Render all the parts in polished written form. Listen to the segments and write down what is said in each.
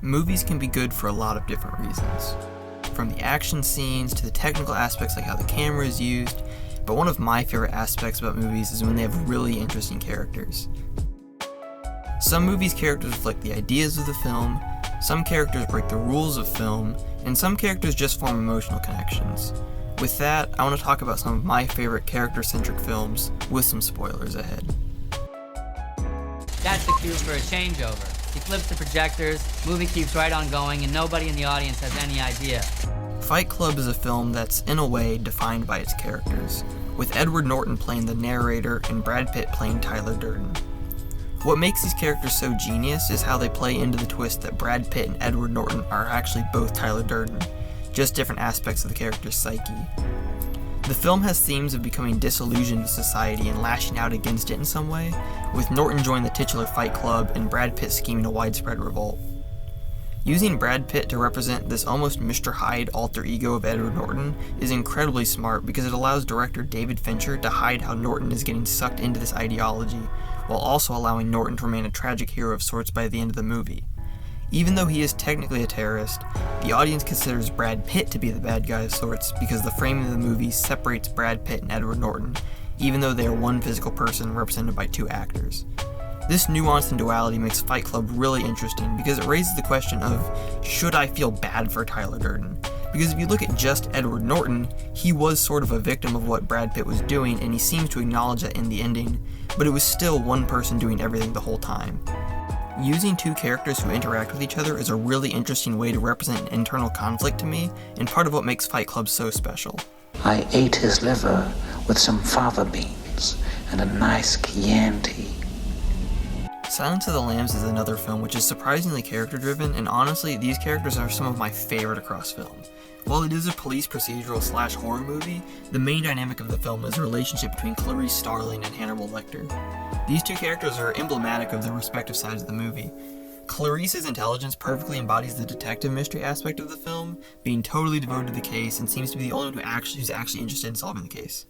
Movies can be good for a lot of different reasons. From the action scenes to the technical aspects like how the camera is used, but one of my favorite aspects about movies is when they have really interesting characters. Some movies' characters reflect the ideas of the film, some characters break the rules of film, and some characters just form emotional connections. With that, I want to talk about some of my favorite character-centric films, with some spoilers ahead. That's the cue for a changeover. He flips the projectors, movie keeps right on going, and nobody in the audience has any idea. Fight Club is a film that's, in a way, defined by its characters, with Edward Norton playing the narrator and Brad Pitt playing Tyler Durden. What makes these characters so genius is how they play into the twist that Brad Pitt and Edward Norton are actually both Tyler Durden, just different aspects of the character's psyche. The film has themes of becoming disillusioned with society and lashing out against it in some way, with Norton joining the titular Fight Club and Brad Pitt scheming a widespread revolt. Using Brad Pitt to represent this almost Mr. Hyde alter ego of Edward Norton is incredibly smart because it allows director David Fincher to hide how Norton is getting sucked into this ideology, while also allowing Norton to remain a tragic hero of sorts by the end of the movie. Even though he is technically a terrorist, the audience considers Brad Pitt to be the bad guy of sorts because the framing of the movie separates Brad Pitt and Edward Norton, even though they are one physical person represented by two actors. This nuance and duality makes Fight Club really interesting because it raises the question of, should I feel bad for Tyler Durden? Because if you look at just Edward Norton, he was sort of a victim of what Brad Pitt was doing, and he seems to acknowledge that in the ending, but it was still one person doing everything the whole time. Using two characters who interact with each other is a really interesting way to represent an internal conflict to me, and part of what makes Fight Club so special. I ate his liver with some fava beans and a nice Chianti. Silence of the Lambs is another film which is surprisingly character-driven, and honestly, these characters are some of my favorite across film. While it is a police procedural / horror movie, the main dynamic of the film is the relationship between Clarice Starling and Hannibal Lecter. These two characters are emblematic of their respective sides of the movie. Clarice's intelligence perfectly embodies the detective mystery aspect of the film, being totally devoted to the case and seems to be the only one who's actually interested in solving the case.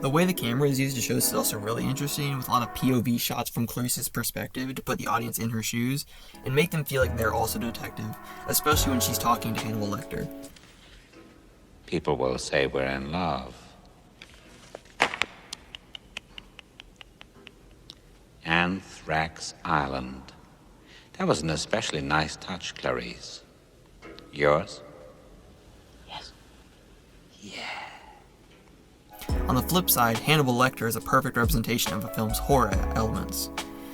The way the camera is used to show this is also really interesting, with a lot of POV shots from Clarice's perspective to put the audience in her shoes and make them feel like they're also a detective, especially when she's talking to Hannibal Lecter. People will say we're in love. Anthrax Island. That was an especially nice touch, Clarice. Yours? Yes. Yeah. On the flip side, Hannibal Lecter is a perfect representation of a film's horror elements.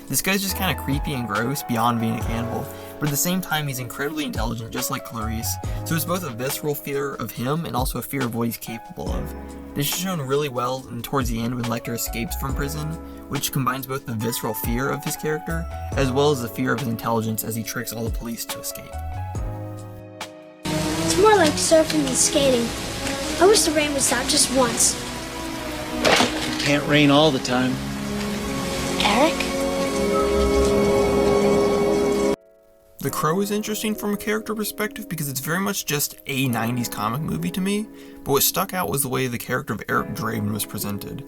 This guy's just kind of creepy and gross beyond being a cannibal, but at the same time he's incredibly intelligent just like Clarice, so it's both a visceral fear of him and also a fear of what he's capable of. This is shown really well towards the end when Lecter escapes from prison, which combines both the visceral fear of his character as well as the fear of his intelligence as he tricks all the police to escape. It's more like surfing than skating. I wish the rain would stop just once. It can't rain all the time. Eric? The Crow is interesting from a character perspective because it's very much just a 90s comic movie to me, but what stuck out was the way the character of Eric Draven was presented.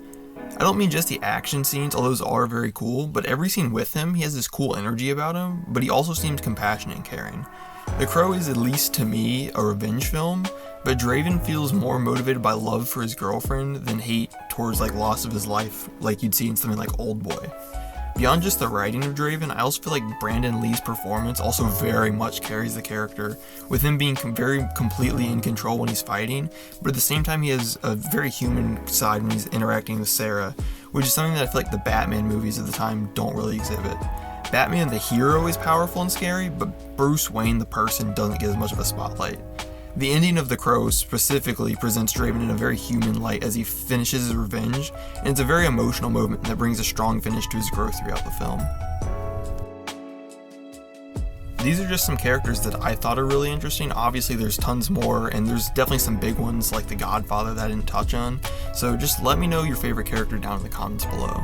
I don't mean just the action scenes, although those are very cool, but every scene with him, he has this cool energy about him, but he also seems compassionate and caring. The Crow is, at least to me, a revenge film, but Draven feels more motivated by love for his girlfriend than hate towards loss of his life, like you'd see in something like Oldboy. Beyond just the writing of Draven, I also feel like Brandon Lee's performance also very much carries the character, with him being very completely in control when he's fighting, but at the same time he has a very human side when he's interacting with Sarah, which is something that I feel like the Batman movies of the time don't really exhibit. Batman the hero is powerful and scary, but Bruce Wayne the person doesn't get as much of a spotlight. The ending of The Crow specifically presents Draven in a very human light as he finishes his revenge, and it's a very emotional moment that brings a strong finish to his growth throughout the film. These are just some characters that I thought are really interesting. Obviously there's tons more, and there's definitely some big ones like The Godfather that I didn't touch on, so just let me know your favorite character down in the comments below.